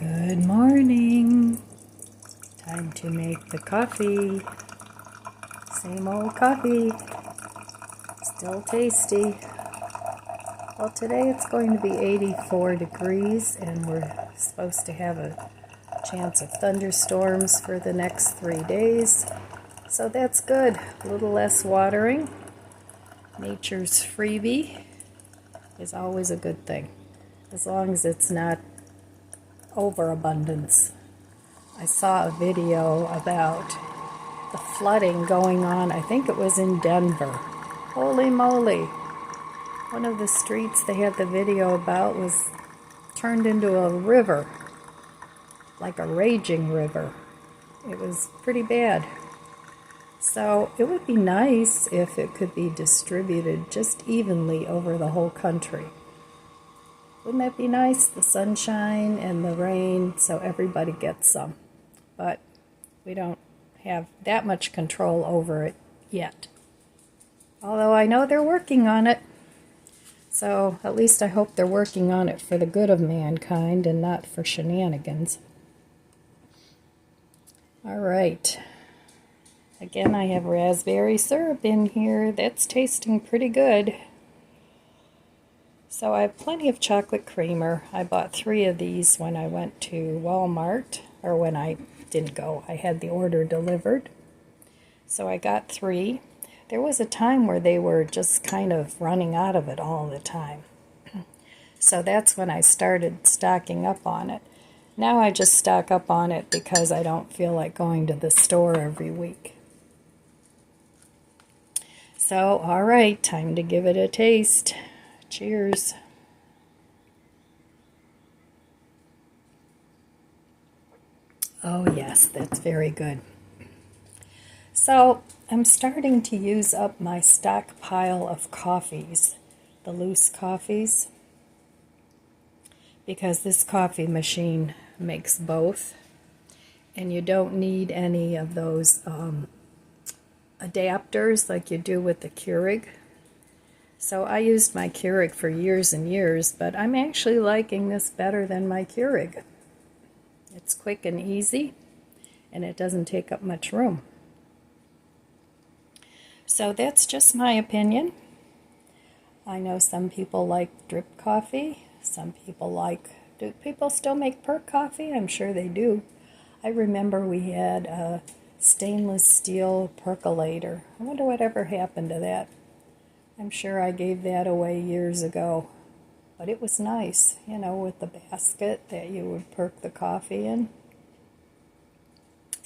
Good morning. Time to make the coffee. Same old coffee. Still tasty. Well, today it's going to be 84 degrees and we're supposed to have a chance of thunderstorms for the next 3 days. So that's good. A little less watering. Nature's freebie is always a good thing, as long as it's not overabundance. I saw a video about the flooding going on. I think it was in Denver. Holy moly. One of the streets they had the video about was turned into a river, like a raging river. It was pretty bad. So it would be nice if it could be distributed just evenly over the whole country. Wouldn't that be nice? The sunshine and the rain, so everybody gets some. But we don't have that much control over it yet. Although I know they're working on it. So at least I hope they're working on it for the good of mankind and not for shenanigans. All right. Again, I have raspberry syrup in here. That's tasting pretty good. So I have plenty of chocolate creamer. I bought 3 of these when I went to Walmart, or when I didn't go. I had the order delivered. So I got 3. There was a time where they were just kind of running out of it all the time. So that's when I started stocking up on it. Now I just stock up on it because I don't feel like going to the store every week. So, all right, time to give it a taste. Cheers. Oh yes, that's very good. So I'm starting to use up my stockpile of coffees, the loose coffees, because this coffee machine makes both, and you don't need any of those adapters like you do with the Keurig. So I used my Keurig for years and years, but I'm actually liking this better than my Keurig. It's quick and easy, and it doesn't take up much room. So that's just my opinion. I know some people like drip coffee. Some people do people still make perk coffee? I'm sure they do. I remember we had a stainless steel percolator. I wonder whatever happened to that. I'm sure I gave that away years ago, but it was nice, you know, with the basket that you would perk the coffee in,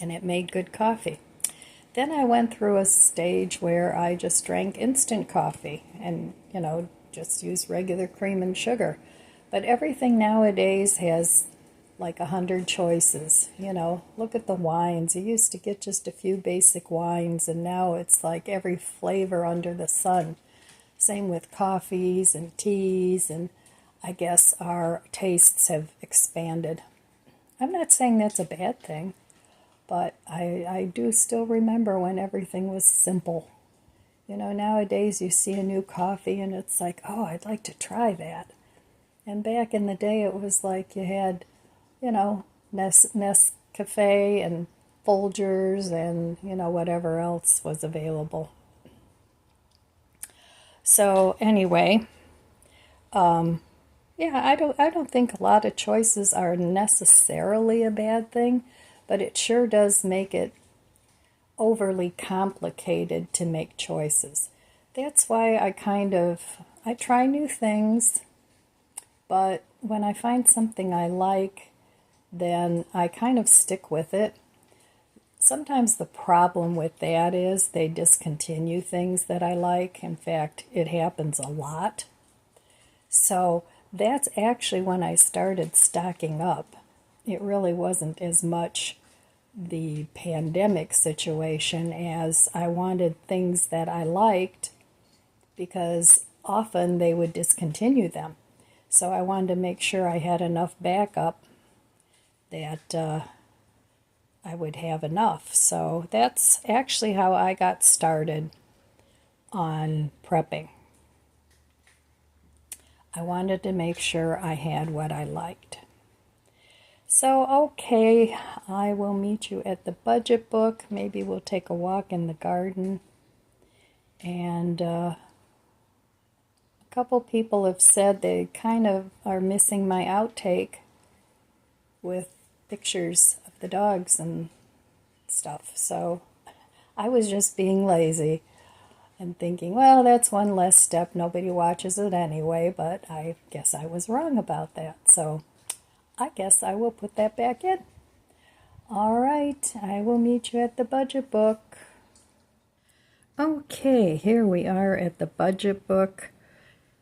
and it made good coffee. Then I went through a stage where I just drank instant coffee and, you know, just used regular cream and sugar. But everything nowadays has like 100 choices, you know. Look at the wines. You used to get just a few basic wines, and now it's like every flavor under the sun. Same with coffees and teas, and I guess our tastes have expanded. I'm not saying that's a bad thing, but I do still remember when everything was simple. You know, nowadays you see a new coffee and it's like, oh, I'd like to try that. And back in the day it was like you had, you know, Nescafe and Folgers and, you know, whatever else was available. So anyway, yeah, I don't think a lot of choices are necessarily a bad thing, but it sure does make it overly complicated to make choices. That's why I try new things, but when I find something I like, then I kind of stick with it. Sometimes the problem with that is they discontinue things that I like. In fact, it happens a lot. So that's actually when I started stocking up. It really wasn't as much the pandemic situation as I wanted things that I liked, because often they would discontinue them. So I wanted to make sure I had enough backup that I would have enough. So that's actually how I got started on prepping. I wanted to make sure I had what I liked. So, okay, I will meet you at the budget book. Maybe we'll take a walk in the garden. And a couple people have said they kind of are missing my outtake with pictures of the dogs and stuff. So I was just being lazy and thinking, well, that's one less step. Nobody watches it anyway, but I guess I was wrong about that. So I guess I will put that back in. All right, I will meet you at the budget book. Okay, here we are at the budget book.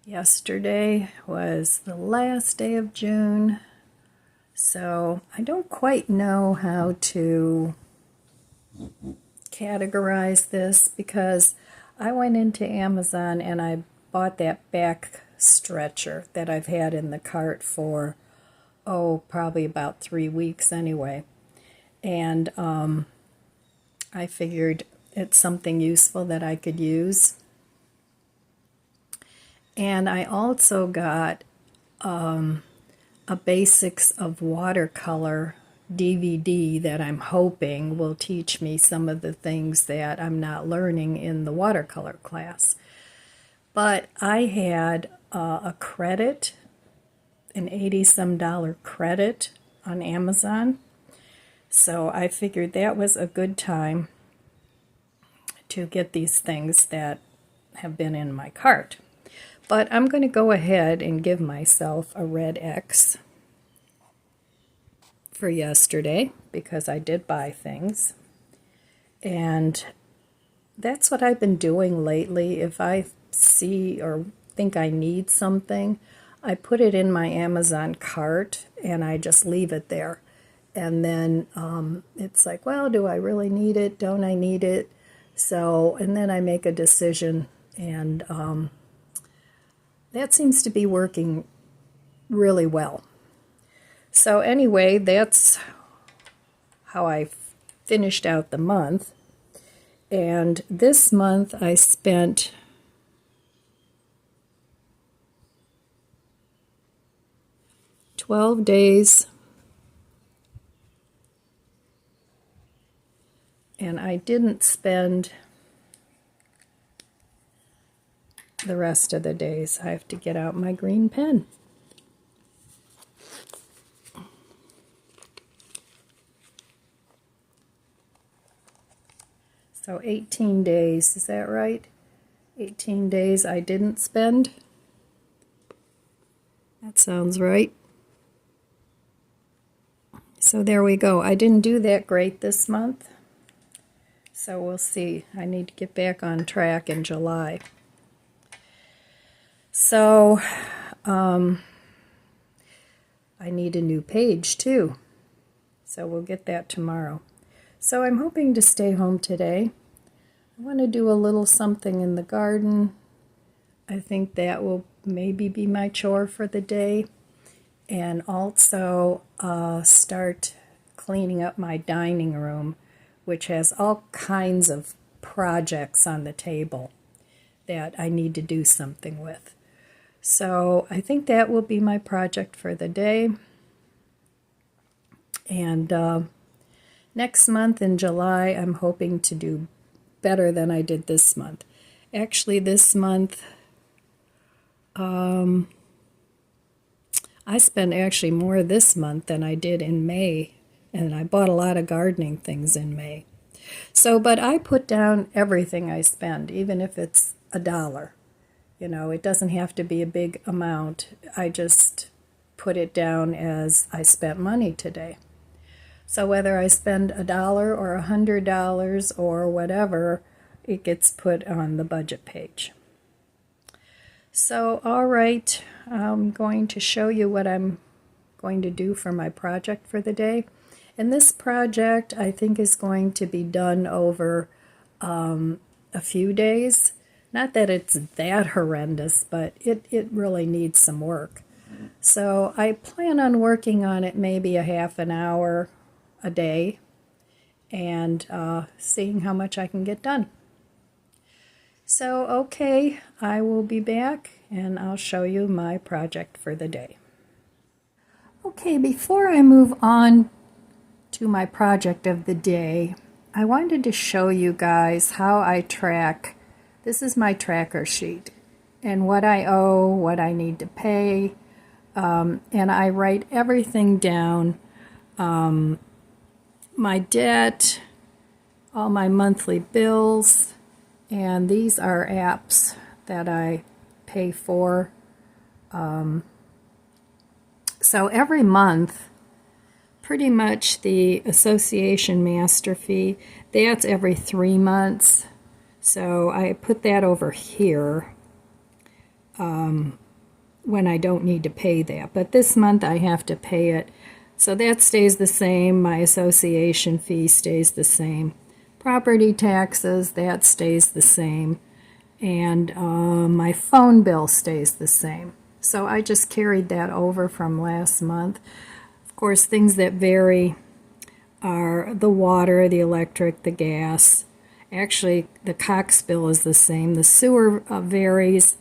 Yesterday was the last day of June, so I don't quite know how to categorize this because I went into Amazon and I bought that back stretcher that I've had in the cart for, probably about 3 weeks anyway. And I figured it's something useful that I could use. And I also got a Basics of Watercolor DVD that I'm hoping will teach me some of the things that I'm not learning in the watercolor class. But I had a credit, an $80-some credit on Amazon. So I figured that was a good time to get these things that have been in my cart. But I'm going to go ahead and give myself a red X for yesterday because I did buy things. And that's what I've been doing lately. If I see or think I need something, I put it in my Amazon cart and I just leave it there. And then it's like, well, do I really need it? Don't I need it? So, and then I make a decision, and that seems to be working really well. So anyway, that's how I finished out the month. And this month I spent $12 days, and I didn't spend the rest of the days. I have to get out my green pen. So 18 days, is that right? 18 days I didn't spend. That sounds right. So there we go. I didn't do that great this month. So we'll see. I need to get back on track in July. So I need a new page too. So we'll get that tomorrow. So I'm hoping to stay home today. I want to do a little something in the garden. I think that will maybe be my chore for the day. And also start cleaning up my dining room, which has all kinds of projects on the table that I need to do something with. So I think that will be my project for the day. And next month in July, I'm hoping to do better than I did this month. Actually, this month, I spent actually more this month than I did in May, and I bought a lot of gardening things in May. So, but I put down everything I spend, even if it's $1. You know, it doesn't have to be a big amount. I just put it down as I spent money today. So whether I spend $1 or $100 or whatever, it gets put on the budget page. So, all right, I'm going to show you what I'm going to do for my project for the day. And this project, I think, is going to be done over a few days. Not that it's that horrendous, but it really needs some work. So I plan on working on it maybe a half an hour a day and seeing how much I can get done. So, okay, I will be back and I'll show you my project for the day. Okay, before I move on to my project of the day, I wanted to show you guys how I track. This is my tracker sheet and what I owe, what I need to pay, and I write everything down, my debt, all my monthly bills, and these are apps that I pay for. So every month, pretty much the association master fee, that's every 3 months. So I put that over here when I don't need to pay that. But this month I have to pay it. So that stays the same. My association fee stays the same. Property taxes, that stays the same. And my phone bill stays the same. So I just carried that over from last month. Of course, things that vary are the water, the electric, the gas. Actually, the Cox bill is the same. The sewer varies,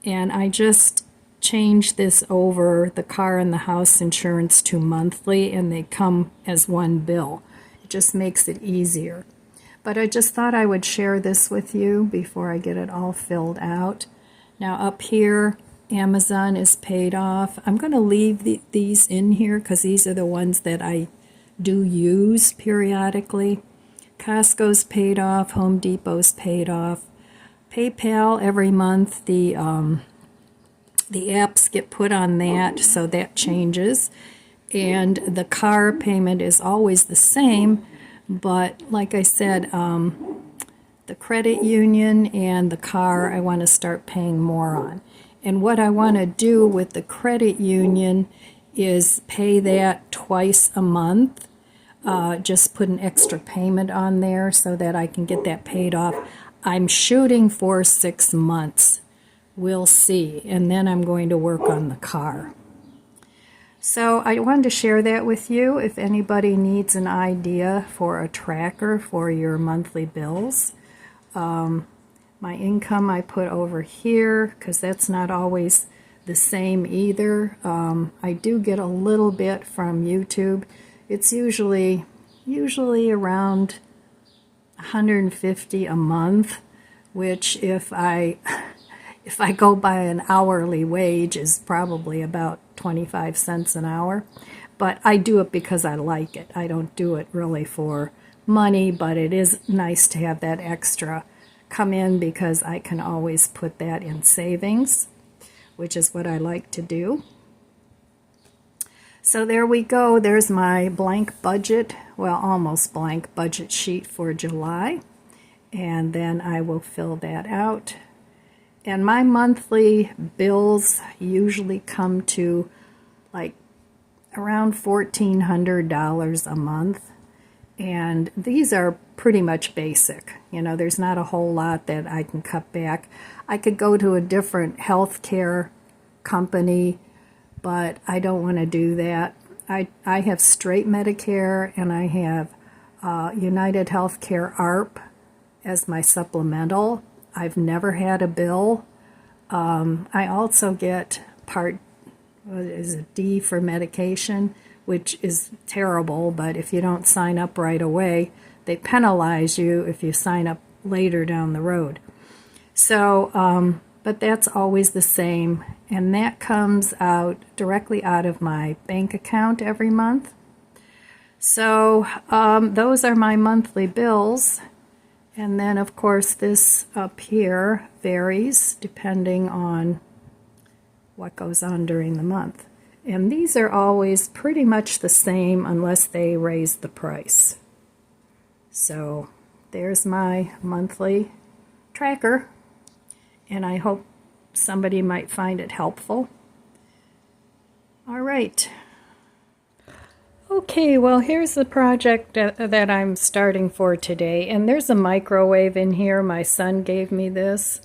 and I just changed this over, the car and the house insurance, to monthly, and they come as one bill. It just makes it easier. But I just thought I would share this with you before I get it all filled out. Now up here, Amazon is paid off. I'm going to leave these in here because these are the ones that I do use periodically. Costco's paid off. Home Depot's paid off. PayPal every month, the apps get put on that, so that changes. And the car payment is always the same, but like I said, the credit union and the car I want to start paying more on. And what I want to do with the credit union is pay that twice a month. Just put an extra payment on there so that I can get that paid off. I'm shooting for 6 months. We'll see. And then I'm going to work on the car. So I wanted to share that with you. If anybody needs an idea for a tracker for your monthly bills. My income I put over here because that's not always the same either. I do get a little bit from YouTube. It's usually around $150 a month, which if I go by an hourly wage is probably about 25 cents an hour. But I do it because I like it. I don't do it really for money, but it is nice to have that extra come in because I can always put that in savings, which is what I like to do. So there we go. There's my blank budget, well, almost blank budget sheet for July. And then I will fill that out. And my monthly bills usually come to like around $1,400 a month. And these are pretty much basic. You know, there's not a whole lot that I can cut back. I could go to a different health care company, but I don't want to do that. I have straight Medicare, and I have United Healthcare ARP as my supplemental. I've never had a bill. I also get Part D for medication, which is terrible, but if you don't sign up right away, they penalize you if you sign up later down the road. So, but that's always the same, and that comes out directly out of my bank account every month. So those are my monthly bills. And then, of course, this up here varies depending on what goes on during the month. And these are always pretty much the same unless they raise the price. So there's my monthly tracker. And I hope somebody might find it helpful. All right. Okay, well, here's the project that I'm starting for today. And there's a microwave in here. My son gave me this.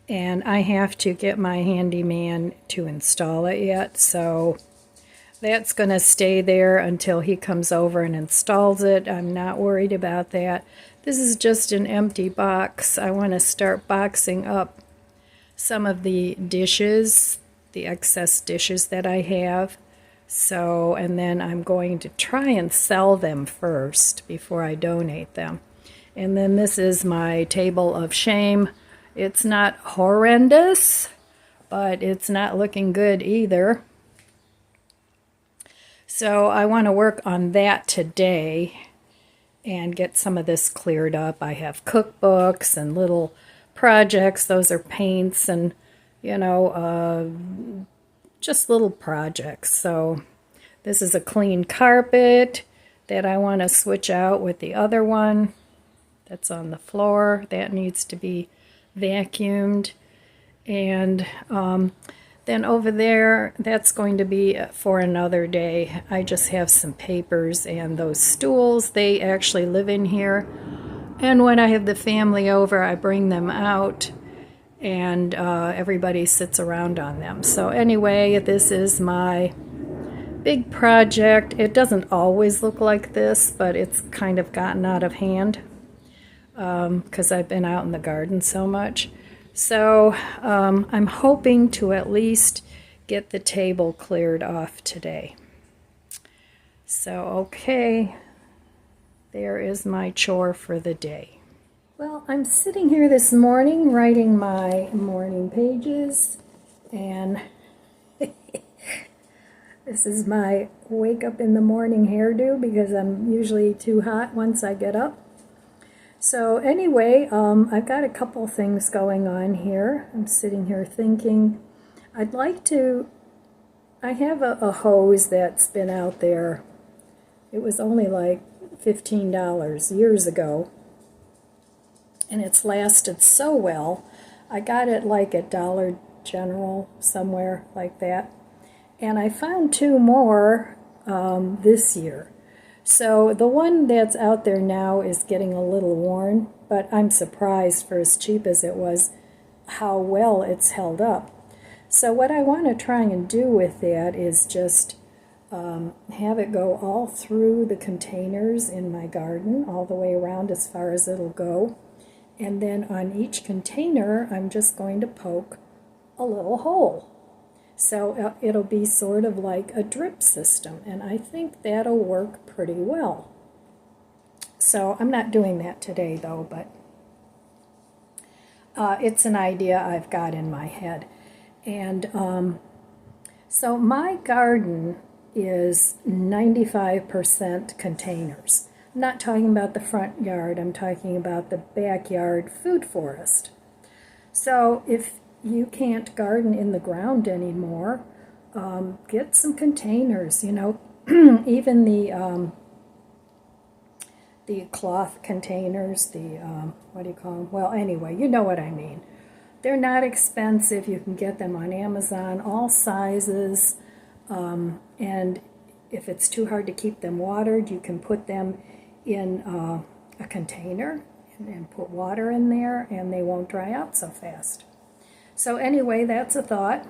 And I have to get my handyman to install it yet. So that's going to stay there until he comes over and installs it. I'm not worried about that. This is just an empty box. I want to start boxing up some of the dishes, the excess dishes that I have. So, and then I'm going to try and sell them first before I donate them. And then this is my table of shame. It's not horrendous, but it's not looking good either. So I want to work on that today and get some of this cleared up. I have cookbooks and little projects. Those are paints and, you know, just little projects. So this is a clean carpet that I want to switch out with the other one that's on the floor. That needs to be vacuumed. And then over there, that's going to be for another day. I just have some papers and those stools. They actually live in here. And when I have the family over, I bring them out and everybody sits around on them. So anyway, this is my big project. It doesn't always look like this, but it's kind of gotten out of hand because I've been out in the garden so much. So I'm hoping to at least get the table cleared off today. So okay, there is my chore for the day. Well, I'm sitting here this morning writing my morning pages, and this is my wake up in the morning hairdo because I'm usually too hot once I get up. So anyway, I've got a couple things going on here. I'm sitting here thinking I have a hose that's been out there. It was only like $15 years ago, and it's lasted so well. I got it like at Dollar General, somewhere like that. And I found two more this year. So the one that's out there now is getting a little worn, but I'm surprised for as cheap as it was how well it's held up. So what I want to try and do with that is just have it go all through the containers in my garden, all the way around as far as it'll go. And then on each container, I'm just going to poke a little hole. So it'll be sort of like a drip system, and I think that'll work pretty well. So I'm not doing that today though, but it's an idea I've got in my head. And so my garden is 95% containers. I'm not talking about the front yard, I'm talking about the backyard food forest. So if you can't garden in the ground anymore, get some containers, you know, even the cloth containers, what do you call them? Well, anyway, you know what I mean. They're not expensive. You can get them on Amazon, all sizes, and if it's too hard to keep them watered, you can put them in a container and put water in there, and they won't dry out so fast. So anyway, that's a thought,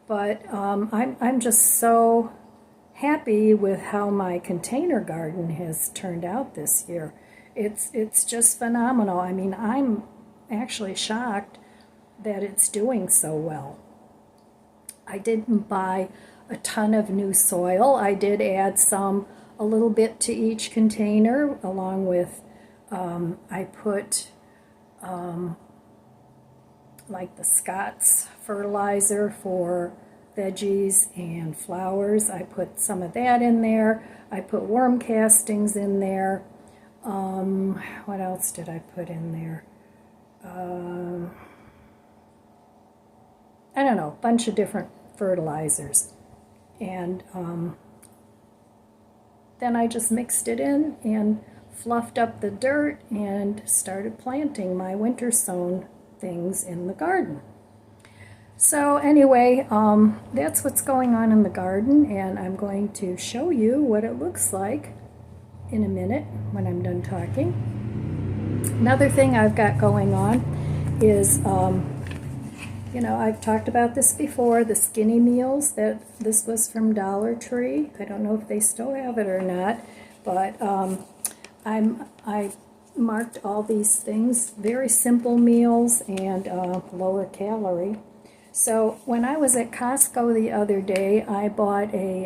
but I'm just so happy with how my container garden has turned out this year. It's just phenomenal. I mean, I'm actually shocked that it's doing so well. I didn't buy a ton of new soil. I did add a little bit to each container, along with I put like the Scott's fertilizer for veggies and flowers. I put some of that in there. I put worm castings in there. What else did I put in there? I don't know, a bunch of different fertilizers. And then I just mixed it in and fluffed up the dirt and started planting my winter sown things in the garden. So anyway, that's what's going on in the garden, and I'm going to show you what it looks like in a minute when I'm done talking. Another thing I've got going on is, you know, I've talked about this before, the skinny meals. This was from Dollar Tree. I don't know if they still have it or not, but I marked all these things, very simple meals and lower calorie. So when I was at Costco the other day, I bought a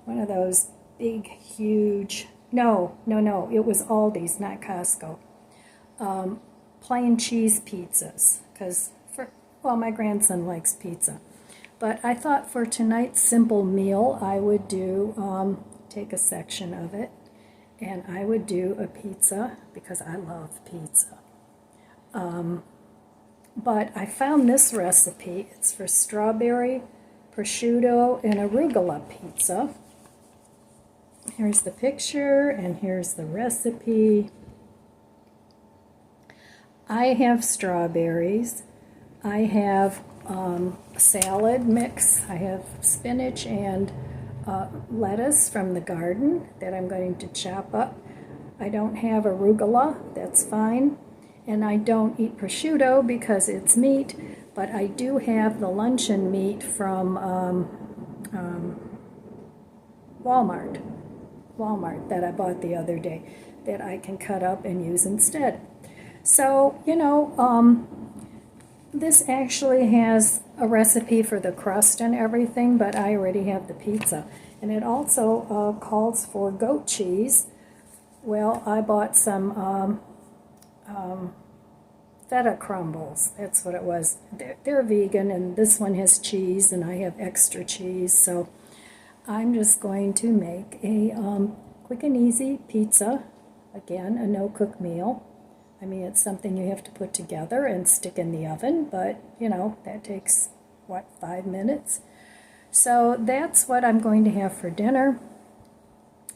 one of those big, huge, no, it was Aldi's, not Costco, plain cheese pizzas, because, well, my grandson likes pizza. But I thought for tonight's simple meal, I would do, take a section of it, and I would do a pizza, because I love pizza. But I found this recipe. It's for strawberry, prosciutto, and arugula pizza. Here's the picture, and here's the recipe. I have strawberries. I have a salad mix. I have spinach and lettuce from the garden that I'm going to chop up. I don't have arugula. That's fine. And I don't eat prosciutto because it's meat, but I do have the luncheon meat from Walmart that I bought the other day that I can cut up and use instead. So, you know, this actually has a recipe for the crust and everything, but I already have the pizza. And it also calls for goat cheese. Well, I bought some feta crumbles. That's what it was. They're vegan, and this one has cheese, and I have extra cheese. So I'm just going to make a quick and easy pizza. Again, a no-cook meal. I mean, it's something you have to put together and stick in the oven, but, you know, that takes, what, 5 minutes? So that's what I'm going to have for dinner,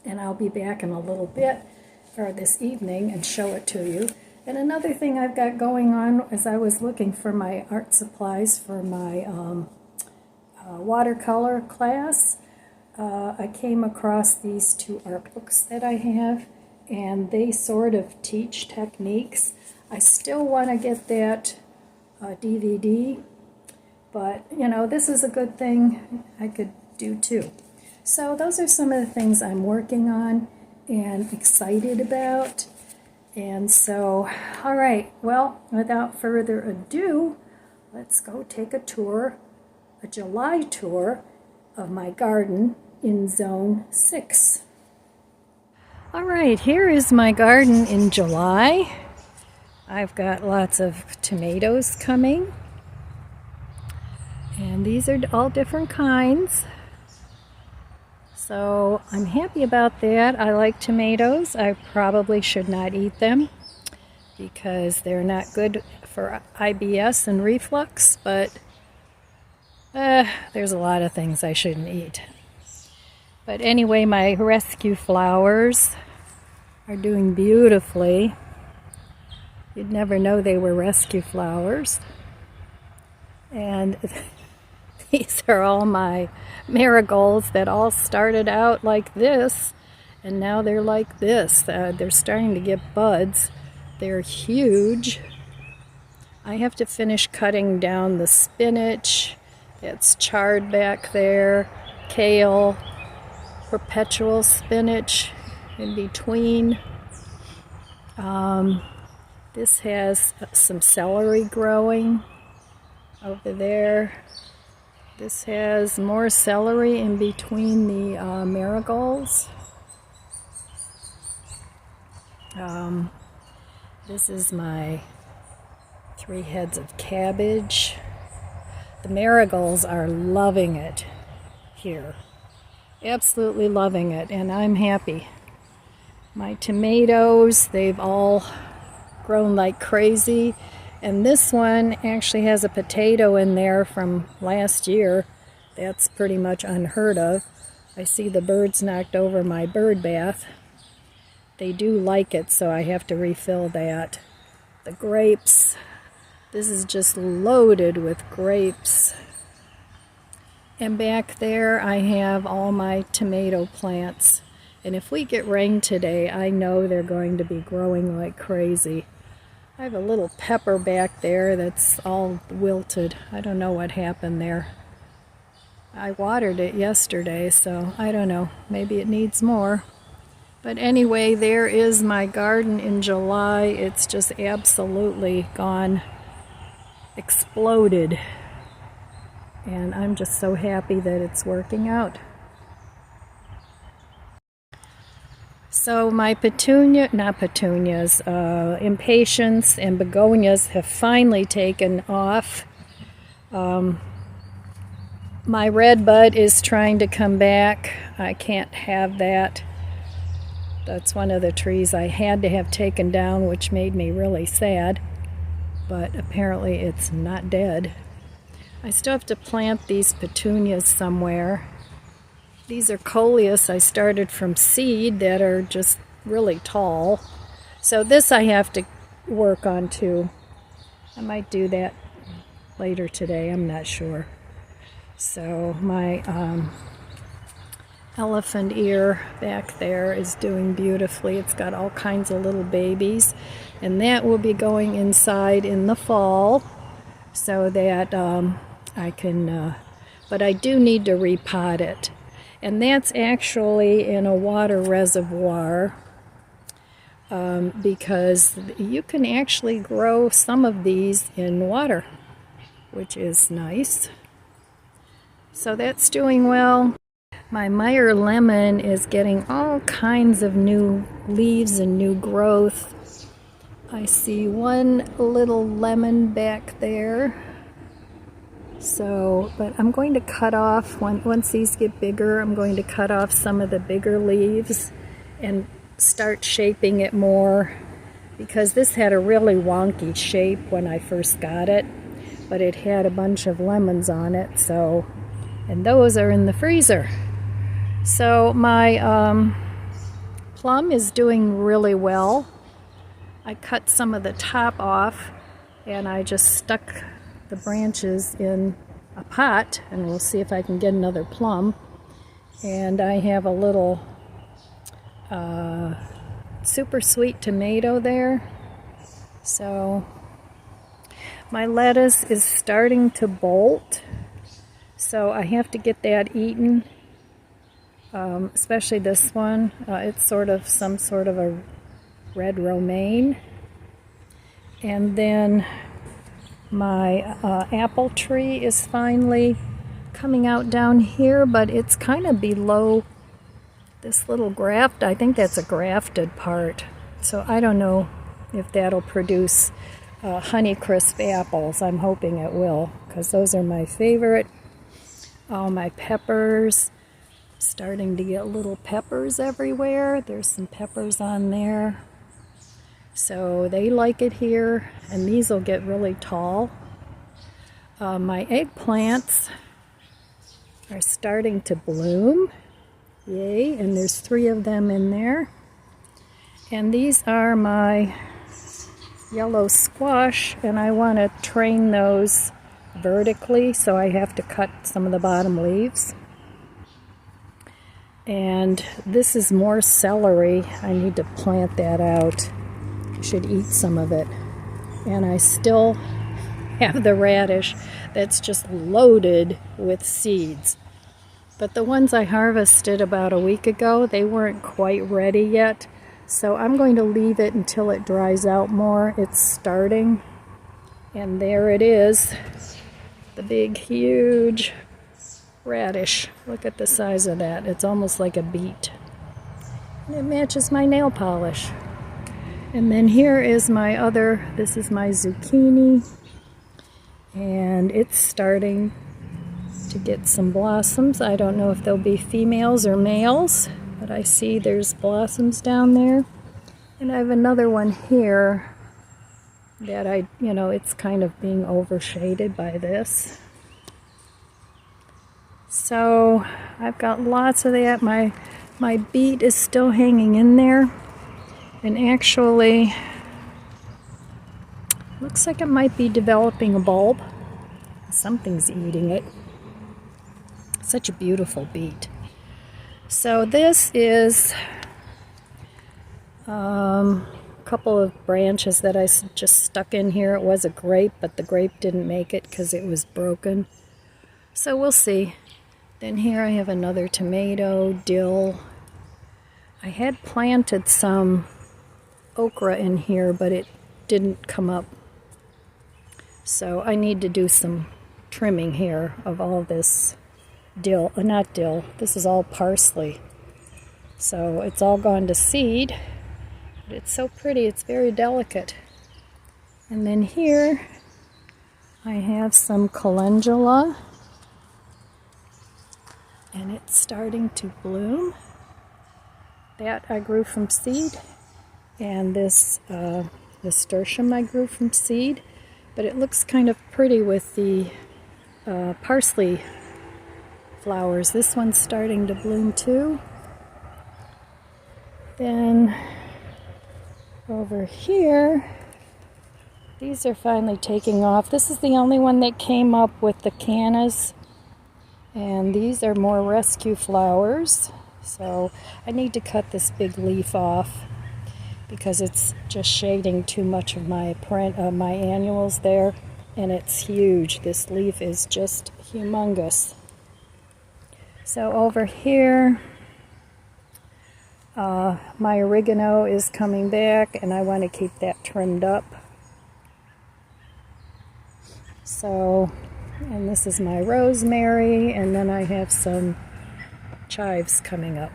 and I'll be back in a little bit, or this evening, and show it to you. And another thing I've got going on is I was looking for my art supplies for my watercolor class. I came across these two art books that I have, and they sort of teach techniques. I still want to get that DVD, but, you know, this is a good thing I could do too. So those are some of the things I'm working on and excited about. And so, all right, well, without further ado, let's go take a tour, a July tour of my garden in Zone 6. All right, here is my garden in July. I've got lots of tomatoes coming, and these are all different kinds. So I'm happy about that. I like tomatoes. I probably should not eat them because they're not good for IBS and reflux, but there's a lot of things I shouldn't eat. But anyway, my rescue flowers are doing beautifully. You'd never know they were rescue flowers. And these are all my marigolds that all started out like this, and now they're like this. They're starting to get buds. They're huge. I have to finish cutting down the spinach. It's charred back there, kale, perpetual spinach in between. This has some celery growing over there. This has more celery in between the marigolds. This is my 3 heads of cabbage. The marigolds are loving it here. Absolutely loving it, and I'm happy. My tomatoes, they've all grown like crazy. And this one actually has a potato in there from last year. That's pretty much unheard of. I see the birds knocked over my bird bath. They do like it, so I have to refill that. The grapes. This is just loaded with grapes. And back there I have all my tomato plants. And if we get rain today, I know they're going to be growing like crazy. I have a little pepper back there that's all wilted. I don't know what happened there. I watered it yesterday, so I don't know. Maybe it needs more. But anyway, there is my garden in July. It's just absolutely gone, exploded. And I'm just so happy that it's working out. So my impatiens and begonias have finally taken off. My red bud is trying to come back. I can't have that. That's one of the trees I had to have taken down, which made me really sad. But apparently it's not dead. I still have to plant these petunias somewhere. These are coleus I started from seed that are just really tall. So this I have to work on too. I might do that later today, I'm not sure. So my elephant ear back there is doing beautifully. It's got all kinds of little babies, and that will be going inside in the fall so that I can, but I do need to repot it. And that's actually in a water reservoir because you can actually grow some of these in water, which is nice. So that's doing well. My Meyer lemon is getting all kinds of new leaves and new growth. I see one little lemon back there. So, but I'm going to cut off, once these get bigger, I'm going to cut off some of the bigger leaves and start shaping it more, because this had a really wonky shape when I first got it, but it had a bunch of lemons on it, so, and those are in the freezer. So my plum is doing really well. I cut some of the top off and I just stuck the branches in a pot, and we'll see if I can get another plum. And I have a little super sweet tomato there. So my lettuce is starting to bolt, so I have to get that eaten, especially this one. It's sort of some sort of a red romaine. And then my apple tree is finally coming out down here, but it's kind of below this little graft. I think that's a grafted part. So I don't know if that'll produce Honeycrisp apples. I'm hoping it will, because those are my favorite. All my peppers, starting to get little peppers everywhere. There's some peppers on there. So they like it here, and these will get really tall. My eggplants are starting to bloom. Yay, and there's 3 of them in there. And these are my yellow squash, and I want to train those vertically, so I have to cut some of the bottom leaves. And this is more celery. I need to plant that out. Should eat some of it. And I still have the radish that's just loaded with seeds. But the ones I harvested about a week ago, they weren't quite ready yet. So I'm going to leave it until it dries out more. It's starting. And there it is. The big, huge radish. Look at the size of that. It's almost like a beet. And it matches my nail polish. And then here is my other, this is my zucchini, and it's starting to get some blossoms. I don't know if they'll be females or males, but I see there's blossoms down there. And I have another one here that it's kind of being overshaded by this. So I've got lots of that. My beet is still hanging in there. And actually, looks like it might be developing a bulb. Something's eating it. Such a beautiful beet. So this is a couple of branches that I just stuck in here. It was a grape, but the grape didn't make it because it was broken. So we'll see. Then here I have another tomato, dill. I had planted some okra in here, but it didn't come up. So I need to do some trimming here of all this dill, not dill, this is all parsley. So it's all gone to seed, but it's so pretty, it's very delicate. And then here I have some calendula, and it's starting to bloom. That I grew from seed, and this nasturtium I grew from seed, but it looks kind of pretty with the parsley flowers. This one's starting to bloom too. Then over here, these are finally taking off. This is the only one that came up with the cannas, and these are more rescue flowers. So I need to cut this big leaf off because it's just shading too much of my my annuals there, and it's huge. This leaf is just humongous. So over here, my oregano is coming back, and I want to keep that trimmed up. So, and this is my rosemary, and then I have some chives coming up.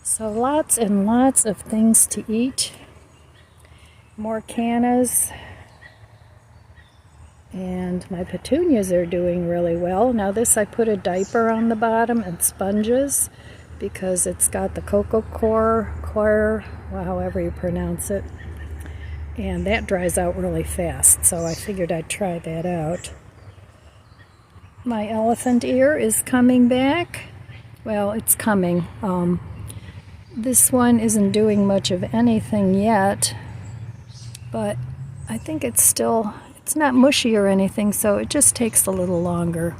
So lots and lots of things to eat. More cannas. And my petunias are doing really well. Now this, I put a diaper on the bottom and sponges because it's got the cocoa coir, well, however you pronounce it. And that dries out really fast, so I figured I'd try that out. My elephant ear is coming back. Well, it's coming. This one isn't doing much of anything yet, but I think it's not mushy or anything, so it just takes a little longer.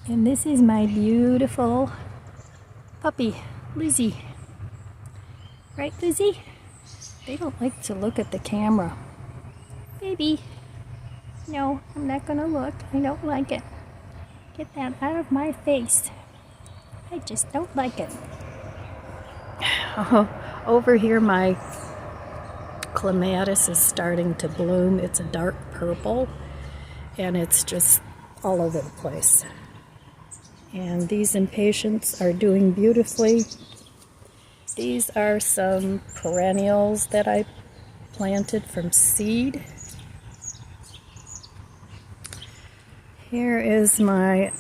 And this is my beautiful puppy, Lizzie. Right, Lizzie? They don't like to look at the camera. Baby. No, I'm not gonna look. I don't like it. Get that out of my face. I just don't like it. Over here, my clematis is starting to bloom. It's a dark purple, and it's just all over the place. And these impatiens are doing beautifully. These are some perennials that I planted from seed. Here is my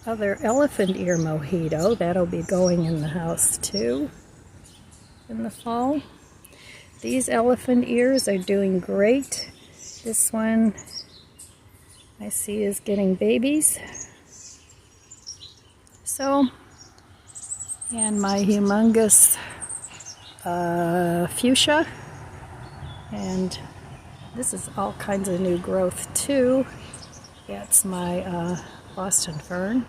other elephant ear mojito. That'll be going in the house too in the fall. These elephant ears are doing great. This one I see is getting babies. So, and my humongous fuchsia, and this is all kinds of new growth too. That's my Boston fern.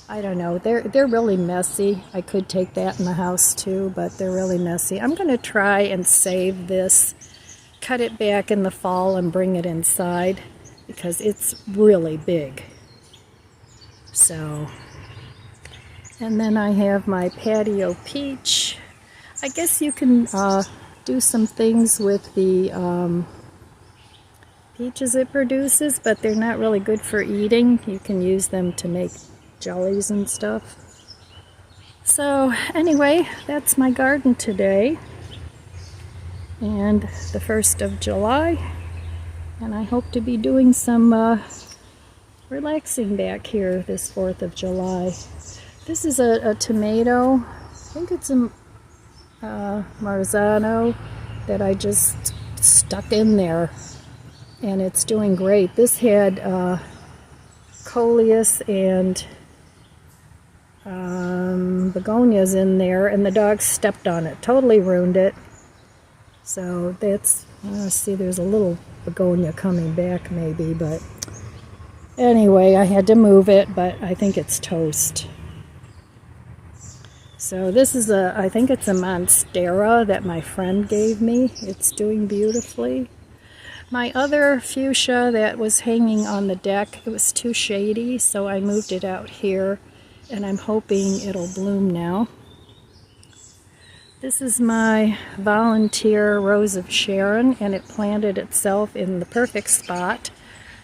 I don't know, they're really messy. I could take that in the house too, but they're really messy. I'm going to try and save this, cut it back in the fall and bring it inside because it's really big. So, and then I have my patio peach. I guess you can do some things with the peaches it produces, but they're not really good for eating. You can use them to make jellies and stuff. So anyway, that's my garden today, and the 1st of July, and I hope to be doing some relaxing back here this 4th of July. This is a tomato. I think it's a Marzano that I just stuck in there, and it's doing great. This had coleus and begonias in there, and the dog stepped on it, totally ruined it. So that's, see, there's a little begonia coming back maybe, but anyway, I had to move it, but I think it's toast. So this is I think it's a Monstera that my friend gave me. It's doing beautifully. My other fuchsia that was hanging on the deck, it was too shady, so I moved it out here, and I'm hoping it'll bloom now. This is my volunteer Rose of Sharon, and it planted itself in the perfect spot.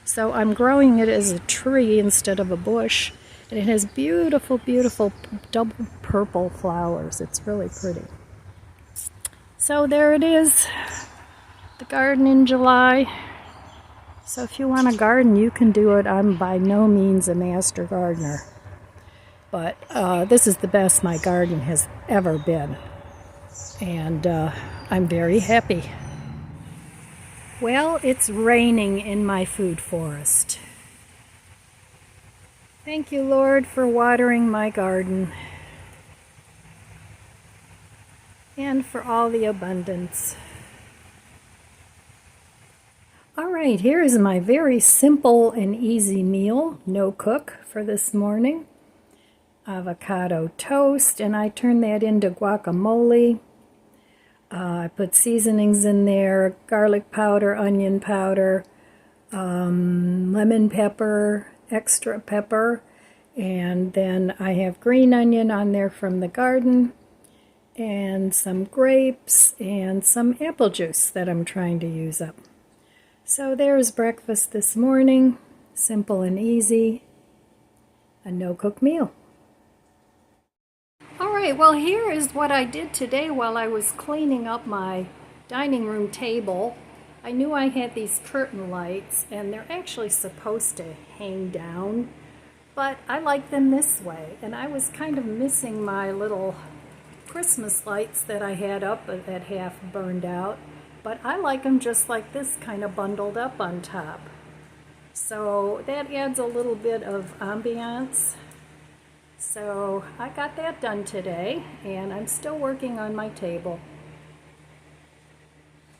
So I'm growing it as a tree instead of a bush, and it has beautiful, beautiful double purple flowers. It's really pretty. So there it is, the garden in July. So if you want a garden, you can do it. I'm by no means a master gardener, but this is the best my garden has ever been, and I'm very happy. Well, it's raining in my food forest. Thank you, Lord, for watering my garden and for all the abundance. All right, here is my very simple and easy meal, no cook, for this morning. Avocado toast, and I turn that into guacamole. I put seasonings in there, garlic powder, onion powder, lemon pepper, extra pepper, and then I have green onion on there from the garden, and some grapes, and some apple juice that I'm trying to use up. So there's breakfast this morning, simple and easy, a no-cook meal. Alright, well here is what I did today while I was cleaning up my dining room table. I knew I had these curtain lights, and they're actually supposed to hang down, but I like them this way, and I was kind of missing my little Christmas lights that I had up that half burned out, but I like them just like this, kind of bundled up on top. So that adds a little bit of ambiance. So I got that done today, and I'm still working on my table.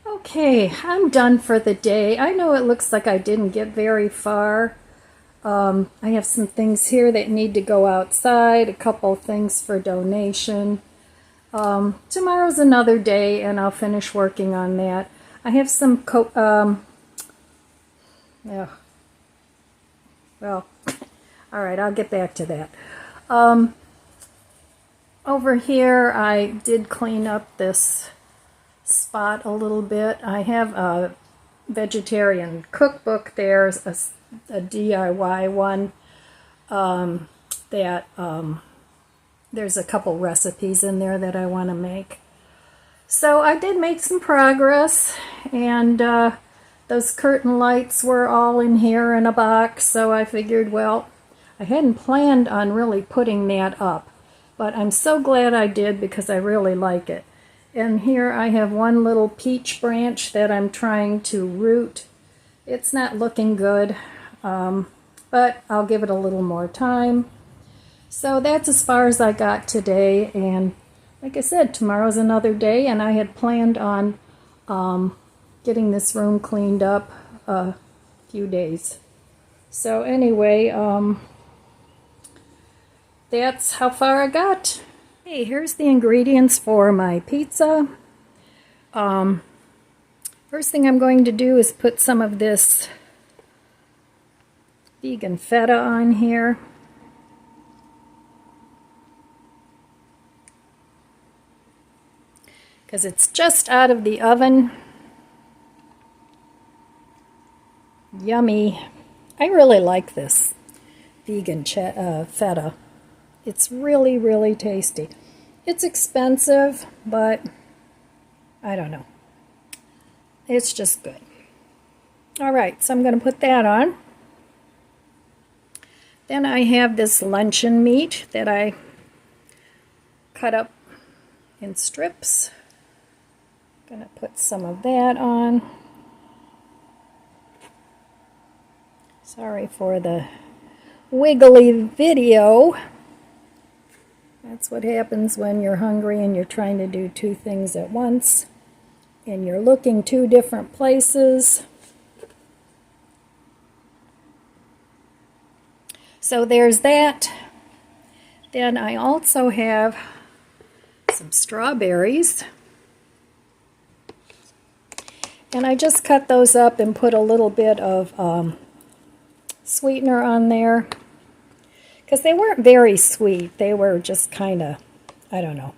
Okay, I'm done for the day. I know it looks like I didn't get very far. I have some things here that need to go outside, a couple things for donation. Tomorrow's another day, and I'll finish working on that. I have some well, all right, I'll get back to that. Over here, I did clean up this spot a little bit. I have a vegetarian cookbook there, a DIY one, there's a couple recipes in there that I want to make. So I did make some progress, and those curtain lights were all in here in a box, so I figured, well, I hadn't planned on really putting that up, but I'm so glad I did because I really like it. And here I have one little peach branch that I'm trying to root. It's not looking good, but I'll give it a little more time. So that's as far as I got today, and like I said, tomorrow's another day, and I had planned on getting this room cleaned up a few days. So anyway, that's how far I got. Hey, here's the ingredients for my pizza. First thing I'm going to do is put some of this vegan feta on here. Because it's just out of the oven. Yummy. I really like this vegan feta. It's really, really tasty. It's expensive, but I don't know. It's just good. All right, so I'm going to put that on. Then I have this luncheon meat that I cut up in strips. Going to put some of that on. Sorry for the wiggly video. That's what happens when you're hungry and you're trying to do two things at once, and you're looking two different places. So there's that. Then I also have some strawberries. And I just cut those up and put a little bit of sweetener on there. Because they weren't very sweet. They were just kind of, I don't know.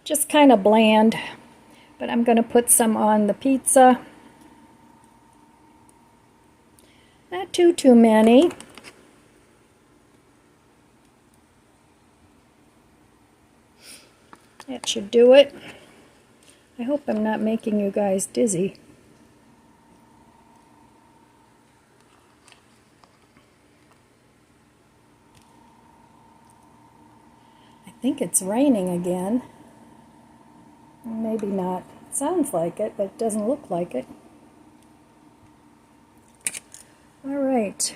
just kind of bland. But I'm going to put some on the pizza. Not too many. That should do it. I hope I'm not making you guys dizzy. I think it's raining again. Maybe not. It sounds like it, but it doesn't look like it. All right.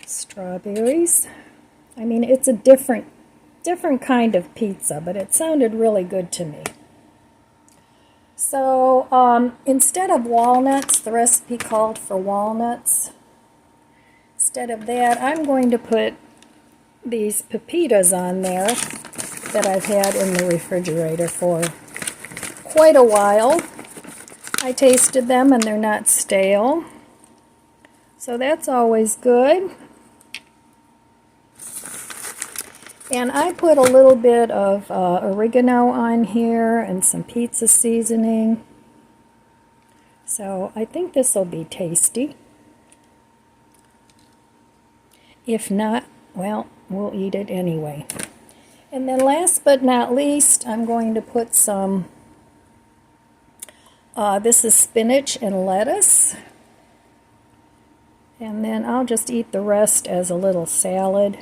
Strawberries. I mean, it's a different kind of pizza, but it sounded really good to me. So instead of walnuts, the recipe called for walnuts. Instead of that, I'm going to put these pepitas on there that I've had in the refrigerator for quite a while. I tasted them and they're not stale, so that's always good. And I put a little bit of oregano on here and some pizza seasoning, so I think this will be tasty. If not, well, we'll eat it anyway. And then last but not least, I'm going to put some, this is spinach and lettuce. And then I'll just eat the rest as a little salad.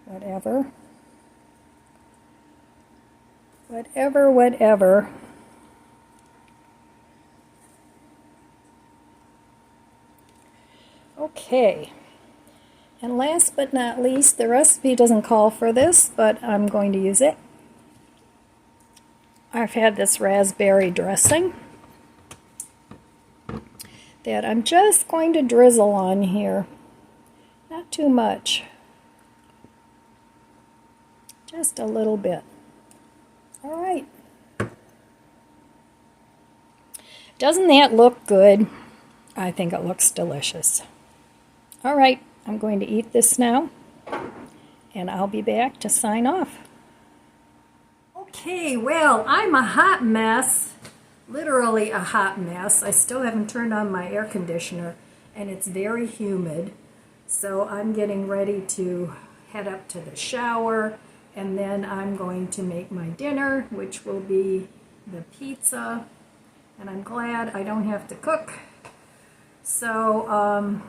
Whatever. Okay. And last but not least, the recipe doesn't call for this, but I'm going to use it. I've had this raspberry dressing that I'm just going to drizzle on here. Not too much. Just a little bit. All right. Doesn't that look good? I think it looks delicious. All right. I'm going to eat this now, and I'll be back to sign off. Okay, well, I'm a hot mess, literally a hot mess. I still haven't turned on my air conditioner, and it's very humid, so I'm getting ready to head up to the shower, and then I'm going to make my dinner, which will be the pizza, and I'm glad I don't have to cook. So,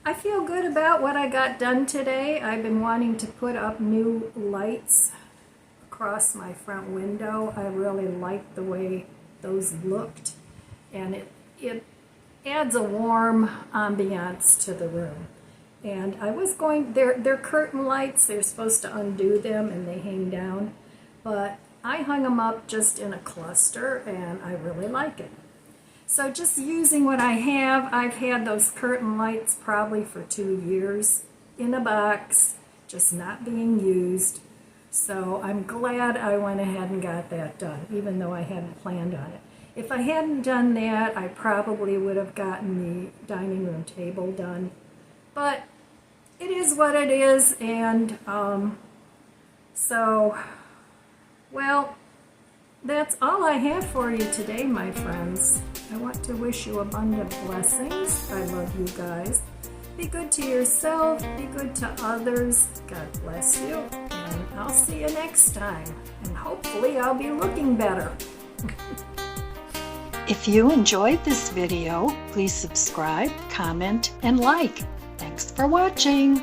I feel good about what I got done today. I've been wanting to put up new lights across my front window. I really liked the way those looked, and it adds a warm ambiance to the room. And I was going, they're curtain lights, they're supposed to undo them and they hang down, but I hung them up just in a cluster and I really like it. So just using what I have, I've had those curtain lights probably for 2 years in a box, just not being used. So I'm glad I went ahead and got that done, even though I hadn't planned on it. If I hadn't done that, I probably would have gotten the dining room table done. But it is what it is, and so, well, that's all I have for you today, my friends. I want to wish you abundant blessings. I love you guys. Be good to yourself. Be good to others. God bless you. And I'll see you next time. And hopefully I'll be looking better. If you enjoyed this video, please subscribe, comment, and like. Thanks for watching.